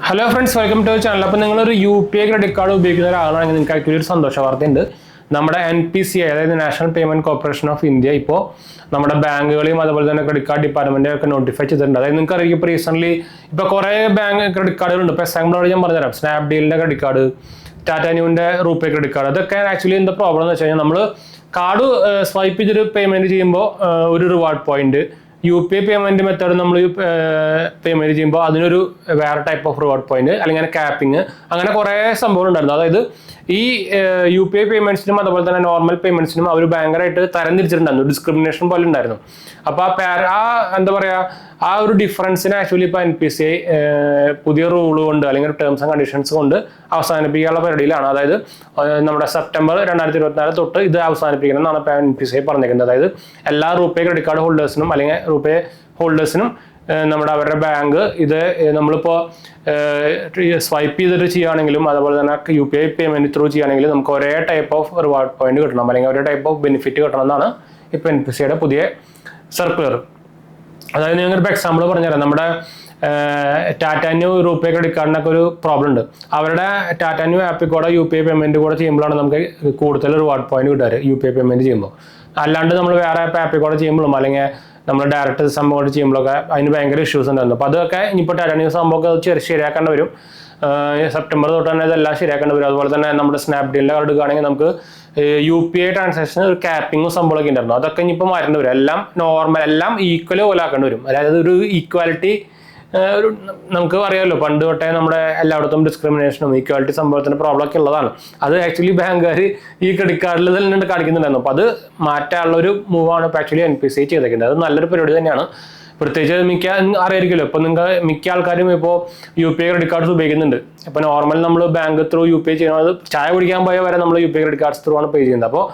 Hello friends, welcome to channel. അപ്പോൾ നിങ്ങളൊരു UPI credit card ഉപയോഗിക്കുന്ന ഒരാളാണെങ്കിൽ നിങ്ങൾക്ക് ആക്ച്വലി ഒരു സന്തോഷ വാർത്തയുണ്ട്. നമ്മുടെ NPCI, അതായത് national payment corporation of India, ഇപ്പോൾ നമ്മുടെ ബാങ്കുകളെയും അതുപോലെ തന്നെ ക്രെഡിറ്റ് കാർഡ് ഡിപ്പാർട്ട്മെന്റിനെ ഒക്കെ നോട്ടിഫൈ ചെയ്തിട്ടുണ്ട്. അതായത് നിങ്ങൾക്ക് അറിയാം, ഇപ്പോൾ റീസെന്റ് ഇപ്പോൾ കുറേ ബാങ്ക് ക്രെഡിറ്റ് കാർഡുകളുണ്ട്. ഇപ്പോൾ എക്സാമ്പിളോട് ഞാൻ പറഞ്ഞുതരാം. സ്നാപ്ഡീലിന്റെ ക്രെഡിറ്റ് കാർഡ്, ടാറ്റാ ന്യൂവിന്റെ റൂപേ ക്രെഡിറ്റ് കാർഡ്. അതൊക്കെ ആക്ച്വലി എന്താ പ്രോബ്ലം എന്ന് വെച്ച് കഴിഞ്ഞാൽ, നമ്മൾ കാർഡ് സ്വൈപ്പ് ചെയ്തൊരു പേയ്മെന്റ് ചെയ്യുമ്പോൾ ഒരു reward point, UPI payment method നമ്മൾ പേയ്മെന്റ് ചെയ്യുമ്പോൾ അതിനൊരു വേറെ ടൈപ്പ് ഓഫ് റിവാർഡ് പോയിന്റ്, അല്ലെങ്കിൽ ക്യാപ്പിംഗ്, അങ്ങനെ കുറേ സംഭവങ്ങൾ ഉണ്ടായിരുന്നു. അതായത് ഈ UPI പേയ്മെന്റ്സിനും അതുപോലെ തന്നെ നോർമൽ പേയ്മെന്റ്സിനും അവർ ഭയങ്കരമായിട്ട് തരംതിരിച്ചിട്ടുണ്ടായിരുന്നു. ഡിസ്ക്രിമിനേഷൻ പോലെ ഉണ്ടായിരുന്നു. അപ്പോൾ എന്താ പറയുക, ആ ഒരു ഡിഫറൻസിനെ ആക്ച്വലി ഇപ്പോൾ NPCI പുതിയ റൂൾ കൊണ്ട് അല്ലെങ്കിൽ ടേംസ് ആൻഡ് കണ്ടീഷൻസ് കൊണ്ട് അവസാനിപ്പിക്കാനുള്ള പരിപാടിയിലാണ്. അതായത് നമ്മുടെ സെപ്റ്റംബർ 2024 തൊട്ട് ഇത് അവസാനിപ്പിക്കണം എന്നാണ് ഇപ്പോൾ NPCI പറഞ്ഞിരിക്കുന്നത്. അതായത് എല്ലാ റൂപേ ക്രെഡിറ്റ് കാർഡ് ഹോൾഡേഴ്സിനും അല്ലെങ്കിൽ റൂപേ ഹോൾഡേഴ്സിനും നമ്മുടെ അവരുടെ ബാങ്ക് ഇത് നമ്മളിപ്പോൾ സ്വൈപ്പ് ചെയ്തിട്ട് ചെയ്യുകയാണെങ്കിലും അതുപോലെ തന്നെ UPI പേയ്മെന്റ് ത്രൂ ചെയ്യുകയാണെങ്കിലും നമുക്ക് ഒരേ ടൈപ്പ് ഓഫ് റിവാർഡ് പോയിന്റ് കിട്ടണം, അല്ലെങ്കിൽ ഒരേ ടൈപ്പ് ഓഫ് ബെനിഫിറ്റ് കിട്ടണം എന്നാണ് ഇപ്പോൾ NPCIയുടെ പുതിയ സർക്കുലർ. അതായത് ഞങ്ങൾക്ക് എക്സാമ്പിൾ പറഞ്ഞുതരാം. നമ്മുടെ ടാറ്റാ ന്യൂ റൂപേ ക്രെഡിറ്റ് കാർഡിനൊക്കെ ഒരു പ്രോബ്ലം ഉണ്ട്. അവരുടെ ടാറ്റാ ന്യൂ ആപ്പിൽ കൂടെ UPI പേയ്മെന്റ് കൂടെ ചെയ്യുമ്പോഴാണ് നമുക്ക് കൂടുതൽ റിവാർഡ് പോയിന്റ് കിട്ടാറ് UPI പേയ്മെന്റ് ചെയ്യുമ്പോൾ. അല്ലാണ്ട് നമ്മൾ വേറെ ആപ്പിൽ കൂടെ ചെയ്യുമ്പോഴും അല്ലെങ്കിൽ നമ്മൾ ഡയറക്റ്റ് സംഭവമായിട്ട് ചെയ്യുമ്പോഴൊക്കെ അതിന് ഭയങ്കര ഇഷ്യൂസ് ഉണ്ടായിരുന്നു. അപ്പോൾ അതൊക്കെ ഇനിയിപ്പോൾ ടാറ്റാ ന്യൂ സംഭവമൊക്കെ ശരിയാക്കേണ്ടി വരും. സെപ്റ്റംബർ തൊട്ട് തന്നെ ഇതെല്ലാം ശരിയാക്കേണ്ടി വരും. അതുപോലെ തന്നെ നമ്മുടെ സ്നാപ്ഡീലിൻ്റെ കാർഡ് എടുക്കുകയാണെങ്കിൽ നമുക്ക് UPI ട്രാൻസാക്ഷൻ ഒരു ക്യാപ്പിങ്ങും സംഭവമൊക്കെ ഉണ്ടായിരുന്നു. അതൊക്കെ ഇനിയിപ്പോൾ മാറ്റേണ്ടി വരും. എല്ലാം നോർമൽ, എല്ലാം ഈക്വൽ പോലെ ആക്കേണ്ടി വരും. അതായത് ഒരു ഈക്വാലിറ്റി, ഒരു നമുക്ക് അറിയാമല്ലോ, പണ്ട് തൊട്ടേ നമ്മുടെ എല്ലായിടത്തും ഡിസ്ക്രിമിനേഷനും ഈക്വാലിറ്റി സംഭവത്തിന് പ്രോബ്ലം ഒക്കെ ഉള്ളതാണ്. അത് ആക്ച്വലി ബാങ്കുകാർ ഈ ക്രെഡിറ്റ് കാർഡിൽ തന്നെ കാണിക്കുന്നുണ്ടായിരുന്നു. അപ്പോൾ അത് മാറ്റാനുള്ള ഒരു മൂവാണ് ഇപ്പോൾ ആക്ച്വലി NPCI ചെയ്തേക്കുന്നത്. അത് നല്ലൊരു പരിപാടി തന്നെയാണ്. പ്രത്യേകിച്ച് അറിയായിരിക്കുമല്ലോ, ഇപ്പോൾ നിങ്ങൾക്ക് മിക്ക ആൾക്കാരും ഇപ്പോൾ UPI ക്രെഡിറ്റ് കാർഡ്സ് ഉപയോഗിക്കുന്നുണ്ട്. ഇപ്പോൾ നോർമൽ നമ്മൾ ബാങ്ക് ത്രൂ UPI ചെയ്യുന്നത്, ചായ കുടിക്കാൻ പോയ വരെ നമ്മൾ UPI ക്രെഡിറ്റ് കാർഡ്സ് ത്രൂ ആണ് പേ ചെയ്യുന്നത്. അപ്പോൾ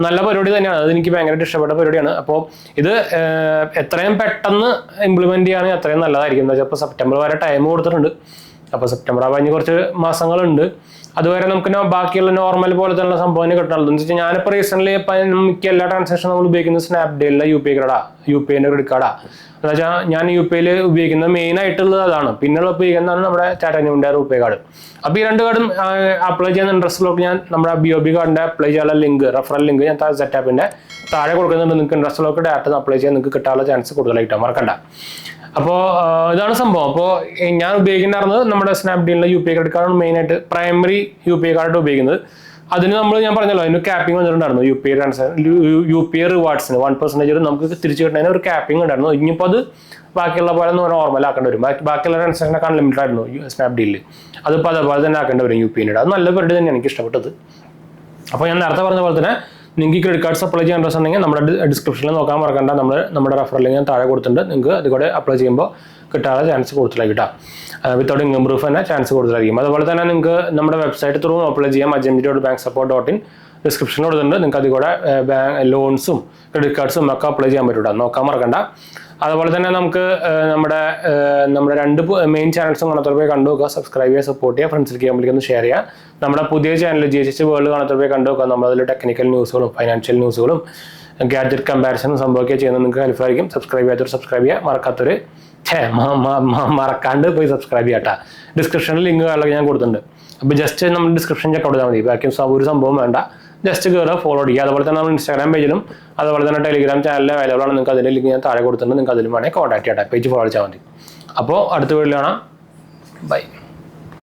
നല്ല പരിപാടി തന്നെയാണ്. അത് എനിക്ക് ഭയങ്കരമായിട്ട് ഇഷ്ടപ്പെട്ട പരിപാടിയാണ്. അപ്പോൾ ഇത് എത്രയും പെട്ടെന്ന് ഇംപ്ലിമെന്റ് ചെയ്യുകയാണെങ്കിൽ അത്രയും നല്ലതായിരിക്കും. എന്താ വെച്ചാൽ ഇപ്പോൾ സെപ്റ്റംബർ വരെ ടൈം കൊടുത്തിട്ടുണ്ട്. അപ്പോൾ സെപ്റ്റംബർ കഴിഞ്ഞ് കുറച്ച് മാസങ്ങളുണ്ട്. അതുവരെ നമുക്ക് ബാക്കിയുള്ള നോർമൽ പോലെ തന്നെ സംഭവം കിട്ടണമല്ലോ. എന്ന് വെച്ചാൽ ഞാനിപ്പോൾ റീസെന്റ് മിക്ക എല്ലാ ട്രാൻസാക്ഷനും നമ്മൾ ഉപയോഗിക്കുന്നത് സ്നാപ്ഡീലിന്റെ UPI കാർഡാണ്, UPIന്റെ ക്രെഡിറ്റ് കാർഡാണ്. എന്ന് വെച്ചാൽ ഞാൻ UPIയിൽ ഉപയോഗിക്കുന്നത് മെയിൻ ആയിട്ടുള്ളത് അതാണ്. പിന്നെയുള്ള ഉപയോഗിക്കുന്നതാണ് നമ്മുടെ ടാറ്റാ ന്യൂവിന്റെ റൂപേ കാർഡ്. അപ്പോൾ ഈ രണ്ട് കാർഡും അപ്ലൈ ചെയ്യുന്ന ഇൻട്രസ്റ്റിലോട്ട് ഞാൻ നമ്മുടെ BOB കാർഡിന്റെ അപ്ലൈ ചെയ്യാനുള്ള ലിങ്ക്, റെഫറൽ ലിങ്ക് ഞാൻ സെറ്റാപ്പിന്റെ താഴെ കൊടുക്കുന്നുണ്ട്. നിങ്ങൾക്ക് ഇൻട്രസ്റ്റിലോട്ട് ഡയറക്റ്റ് അപ്ലൈ ചെയ്യാൻ നിങ്ങൾക്ക് കിട്ടാനുള്ള ചാൻസ് കൂടുതലായിട്ടാണ്, മറക്കണ്ട. അപ്പോൾ ഇതാണ് സംഭവം. അപ്പോൾ ഞാൻ ഉപയോഗിക്കുന്നുണ്ടായിരുന്നത് നമ്മുടെ സ്നാപ്ഡീലിന്റെ UPI ക്രെഡിറ്റ് കാർഡാണ് മെയിനായിട്ട്, പ്രൈമറി UPI കാർഡ് ഉപയോഗിക്കുന്നത്. അതിന് ഞാൻ പറഞ്ഞല്ലോ, അതിന് ക്യാപ്പിംഗ് വന്നിട്ടുണ്ടായിരുന്നു. UPI റിവാർഡ്സിന് 1% നമുക്ക് തിരിച്ചു കിട്ടുന്നതിന് ഒരു ക്യാപ്പിംഗ് ഉണ്ടായിരുന്നു. ഇനിയിപ്പോൾ അത് ബാക്കിയുള്ള പോലെ നോർമൽ ആക്കേണ്ടി വരും. ബാക്കിയുള്ള ട്രാൻസാക്ഷനൊക്കെ അൺലിമിറ്റഡ് ആയിരുന്നു സ്നാപ്ഡീലിൽ. അതിപ്പോൾ അതേപോലെ തന്നെ ആക്കേണ്ടി വരും UPIയുടെ. അത് നല്ല പരിപാടി തന്നെയാണ്, എനിക്ക് ഇഷ്ടപ്പെട്ടത്. അപ്പോൾ ഞാൻ നേരത്തെ പറഞ്ഞ പോലെ തന്നെ നിങ്ങൾക്ക് ഈ ക്രെഡിറ്റ് കാർഡ്സ് അപ്ലൈ ചെയ്യാൻ ഇൻട്രസ്റ്റ് ഉണ്ടെങ്കിൽ നമ്മുടെ ഡിസ്ക്രിപ്ഷനിൽ നോക്കാൻ മറക്കണ്ട. നമ്മുടെ റെഫറൽ ലിങ്ക് ഞാൻ താഴെ കൊടുത്തിട്ടുണ്ട്. നിങ്ങൾക്ക് അതുകൂടെ അപ്ലൈ ചെയ്യുമ്പോൾ കിട്ടാനുള്ള ചാൻസ് കൂടുതലായിരിക്കും കേട്ടോ. വിത്തൗട്ട് ഇൻകം പ്രൂഫ് തന്നെ ചാൻസ് കൂടുതലായിരിക്കും. അതുപോലെ തന്നെ നിങ്ങൾക്ക് നമ്മുടെ വെബ്സൈറ്റ് ത്രൂ അപ്ലൈ ചെയ്യാം. ajmd.banksupport.in ഡിസ്ക്രിപ്ഷനിൽ കൊടുത്തിട്ടുണ്ട്. നിങ്ങൾക്ക് അതുകൂടെ ലോൺസും ക്രെഡിറ്റ് കാർഡ്സും ഒക്കെ അപ്ലൈ ചെയ്യാൻ പറ്റും, നോക്കാൻ മറക്കണ്ട. അതുപോലെ തന്നെ നമുക്ക് നമ്മുടെ 2 മെയിൻ ചാനൽസും കാണാത്തവർ പോയി കണ്ടു നോക്കുക, സബ്സ്ക്രൈബ് ചെയ്യുക, സപ്പോർട്ട് ചെയ്യുക, ഫ്രണ്ട്സിലേക്ക് ഒന്ന് ഷെയർ ചെയ്യുക. നമ്മുടെ പുതിയ ചാനൽ GHH വേൾഡ് കാണാത്തവർ പോയി കണ്ടു നോക്കുക. നമ്മളതിൽ ടെക്നിക്കൽ ന്യൂസുകളും ഫൈനാൻഷ്യൽ ന്യൂസുകളും ഗാഡ്ജറ്റ് കമ്പാരിസണും സംഭവമൊക്കെ ചെയ്യുന്നത് നിങ്ങൾക്ക് ഹെൽപ്പ് ആയിരിക്കും. സബ്സ്ക്രൈബ് ചെയ്യാത്തവർ സബ്സ്ക്രൈബ് ചെയ്യുക, മറക്കാണ്ട് പോയി സബ്സ്ക്രൈബ് ചെയ്യാം. ഡിസ്ക്രിപ്ഷനിൽ ലിങ്ക് ഞാൻ കൊടുത്തിട്ടുണ്ട്. അപ്പോൾ ജസ്റ്റ് നമ്മൾ ഡിസ്ക്രിപ്ഷൻ ചെക്ക് ഔട്ട് ചെയ്താൽ മതി. ബാക്കി ഒരു സംഭവം വേണ്ട, ജസ്റ്റ് കയറുക, ഫോളോ ചെയ്യുക. അതുപോലെ തന്നെ നമ്മൾ ഇൻസ്റ്റാഗ്രാം പേജിലും അതുപോലെ തന്നെ ടെലിഗ്രാം ചാനലിൽ അവൈലബിൾ ആണ്. നിങ്ങൾക്ക് അതിൻ്റെ ലിങ്ക് ഞാൻ താഴെ കൊടുത്തിട്ടുണ്ട്. നിങ്ങൾക്ക് അതിലും വേണമെങ്കിൽ കോൺടാക്ട് ചെയ്യാം, പേജ് ഫോളോ ചെയ്താൽ മതി. അപ്പോൾ അടുത്ത വീഡിയോയിൽ കാണാം. ബൈ.